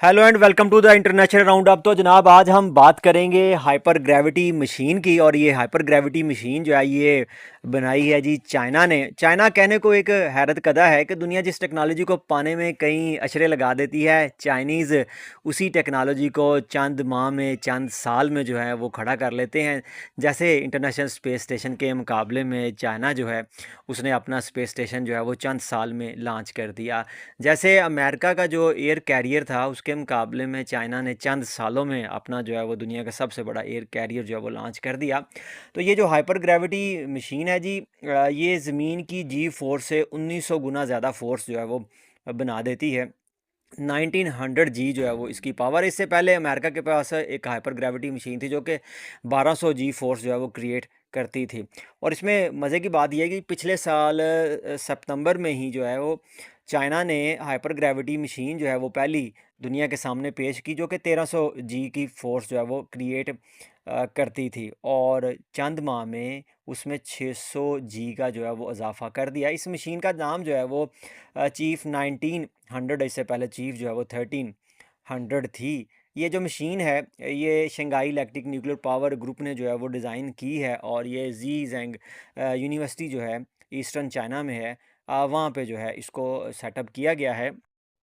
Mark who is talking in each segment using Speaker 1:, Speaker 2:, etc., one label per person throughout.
Speaker 1: Hello and welcome to the international round up. तो जनाब आज हम बात करेंगे हाइपर ग्रेविटी मशीन की। और ये हाइपर ग्रेविटी मशीन जो है ये बनाई है जी चाइना ने। चाइना कहने को एक हैरत कदा है कि दुनिया जिस टेक्नोलॉजी को पाने में कई अशरे लगा देती है, चाइनीज़ उसी टेक्नोलॉजी को चंद माह में चंद साल में जो है वो खड़ा कर लेते हैं। जैसे इंटरनेशनल स्पेस स्टेशन के मुकाबले में चाइना जो है उसने अपना स्पेस स्टेशन जो है वो चंद साल में लॉन्च कर दिया। जैसे अमेरिका का जो एयर कैरियर था उसके मुकाबले में चाइना ने चंद सालों में अपना जो है वो दुनिया का सबसे बड़ा एयर कैरियर जो है वो लॉन्च कर दिया। तो ये जो हाइपर ग्रेविटी मशीन है जी, ये ज़मीन की जी फोर्स से 1900 गुना ज़्यादा फोर्स जो है वो बना देती है। 1900 जी जो है वो इसकी पावर। इससे पहले अमेरिका के पास एक हाइपर ग्रेविटी मशीन थी जो कि 1200 जी फोर्स जो है वो क्रिएट करती थी। और इसमें मज़े की बात यह है कि पिछले साल सितंबर में ही जो है वो चाइना ने हाइपर ग्रेविटी मशीन जो है वो पहली दुनिया के सामने पेश की, जो कि 1300 जी की फोर्स जो है वो क्रिएट करती थी। और चंद माह में उसमें 600 जी का जो है वो इजाफा कर दिया। इस मशीन का नाम जो है वो चीफ 1900, इससे पहले चीफ जो है वो 1300 थी। ये जो मशीन है ये Shanghai electric nuclear power group ने जो है वो डिज़ाइन की है। और ये जी जैंग यूनिवर्सिटी जो है ईस्टर्न चाइना में है, वहाँ पे जो है इसको सेटअप किया गया है।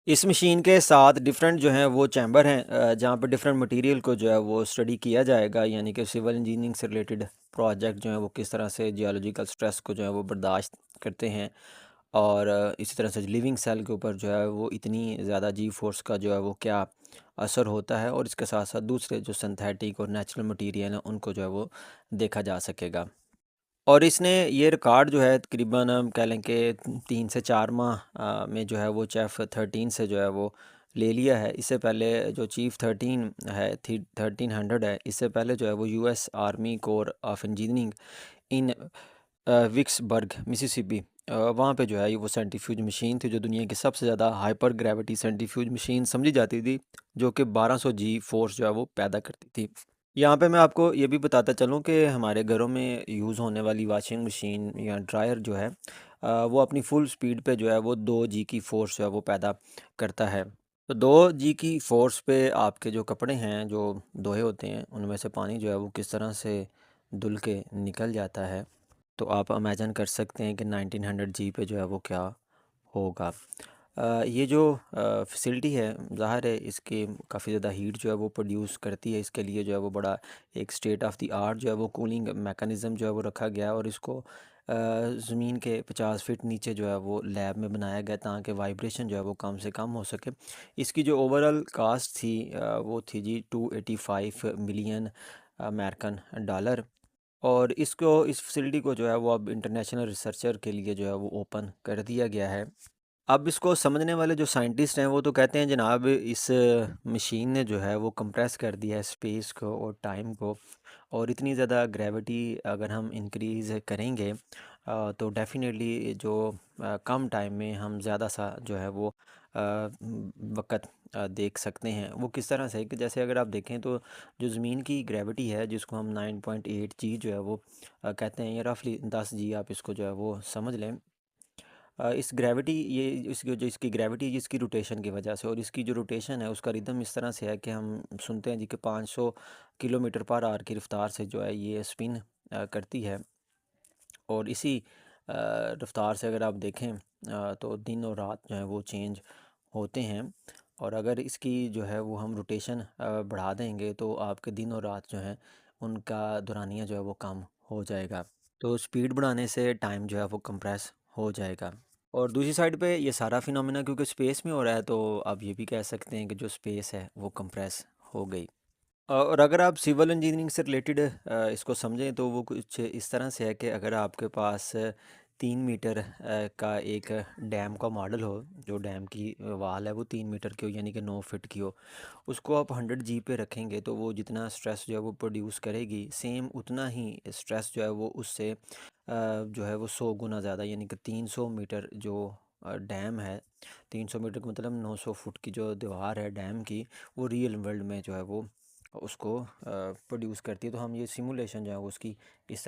Speaker 1: इस मशीन के साथ डिफरेंट जो हैं वो चैम्बर हैं, जहाँ पर डिफरेंट मटेरियल को जो है वो स्टडी किया जाएगा, यानी कि सिविल इंजीनियरिंग से रिलेटेड प्रोजेक्ट जो है वो किस तरह से जियोलॉजिकल स्ट्रेस को जो है वो बर्दाश्त करते हैं। और इसी तरह से लिविंग सेल के ऊपर जो है वो इतनी ज़्यादा जी फोर्स का जो है वो क्या असर होता है, और इसके साथ साथ दूसरे जो सिंथेटिक और नेचुरल मटेरियल हैं उनको जो है वो देखा जा सकेगा। और इसने ये रिकॉर्ड जो है तकरीबन हम कह लें कि 3 से 4 माह में जो है वो चेफ 13 से जो है वो ले लिया है। इससे पहले जो चीफ 13 है थी 1300 है, इससे पहले जो है वो US army core of engineering in Vicksburg Mississippi, वहाँ पे जो है ये वो सेंट्रीफ्यूज मशीन थी जो दुनिया की सबसे ज़्यादा हाइपर ग्रेविटी सेंट्रीफ्यूज मशीन समझी जाती थी, जो कि 1200 जी फोर्स जो है वो पैदा करती थी। यहाँ पे मैं आपको ये भी बताता चलूँ कि हमारे घरों में यूज़ होने वाली वॉशिंग मशीन या ड्रायर जो है, वो अपनी फुल स्पीड पे जो है वो 2 जी की फ़ोर्स जो है वो पैदा करता है। तो 2 जी की फ़ोर्स पे आपके जो कपड़े हैं जो धोए होते हैं उनमें से पानी जो है वो किस तरह से धुल के निकल जाता है। तो आप इमेजिन कर सकते हैं कि 1900 जी पे जो है वो क्या होगा। ये जो फैसिलिटी है, ज़ाहिर है इसके काफ़ी ज़्यादा हीट जो है वो प्रोड्यूस करती है। इसके लिए जो है वो बड़ा एक स्टेट ऑफ द आर्ट जो है वो कूलिंग मेकनिज़म जो है वो रखा गया है। और इसको ज़मीन के 50 फीट नीचे जो है वो लैब में बनाया गया ताकि वाइब्रेशन जो है वो कम से कम हो सके। इसकी जो ओवरऑल कास्ट थी वो थी जी 285 मिलियन अमेरिकन डॉलर। और इसको इस फैसिलिटी को जो है वो अब इंटरनेशनल रिसर्चर के लिए जो है वो ओपन कर दिया गया है। अब इसको समझने वाले जो साइंटिस्ट हैं वो तो कहते हैं जनाब इस मशीन ने जो है वो कंप्रेस कर दिया है स्पेस को और टाइम को। और इतनी ज़्यादा ग्रेविटी अगर हम इंक्रीज़ करेंगे तो डेफिनेटली जो कम टाइम में हम ज़्यादा सा जो है वो वक़्त देख सकते हैं। वो किस तरह से कि जैसे अगर आप देखें तो जो ज़मीन की ग्रेविटी है जिसको हम 9.8 जी जो है वो कहते हैं, या रफली 10 जी आप इसको जो है वो समझ लें। इस ग्रेविटी ये इसकी जो इसकी ग्रेविटी जिसकी रोटेशन की वजह से, और इसकी जो रोटेशन है उसका रिदम इस तरह से है कि हम सुनते हैं जी कि 500 किलोमीटर पर आवर की रफ्तार से जो है ये स्पिन करती है। और इसी रफ्तार से अगर आप देखें तो दिन और रात जो है वो चेंज होते हैं। और अगर इसकी जो है वो हम रोटेशन बढ़ा देंगे तो आपके दिन और रात जो है उनका दौरानिया जो है वो कम हो जाएगा। तो स्पीड बढ़ाने से टाइम जो है वो कंप्रेस हो जाएगा। और दूसरी साइड पे ये सारा फिनोमेना क्योंकि स्पेस में हो रहा है, तो आप ये भी कह सकते हैं कि जो स्पेस है वो कंप्रेस हो गई। और अगर आप सिविल इंजीनियरिंग से रिलेटेड इसको समझें तो वो कुछ इस तरह से है कि अगर आपके पास 3 मीटर का एक डैम का मॉडल हो, जो डैम की वाल है वो 3 मीटर की हो यानी कि 9 फीट की हो, उसको आप 100 जी पे रखेंगे तो वो जितना स्ट्रेस जो है वो प्रोड्यूस करेगी सेम उतना ही स्ट्रेस जो है वो उससे जो है वो 100 गुना ज़्यादा, यानी कि 300 मीटर जो डैम है, 300 मीटर का मतलब 900 फुट की जो दीवार है डैम की, वो रियल वर्ल्ड में जो है वो उसको प्रोड्यूस करती है। तो हम ये सिमुलेशन जो है वो उसकी इस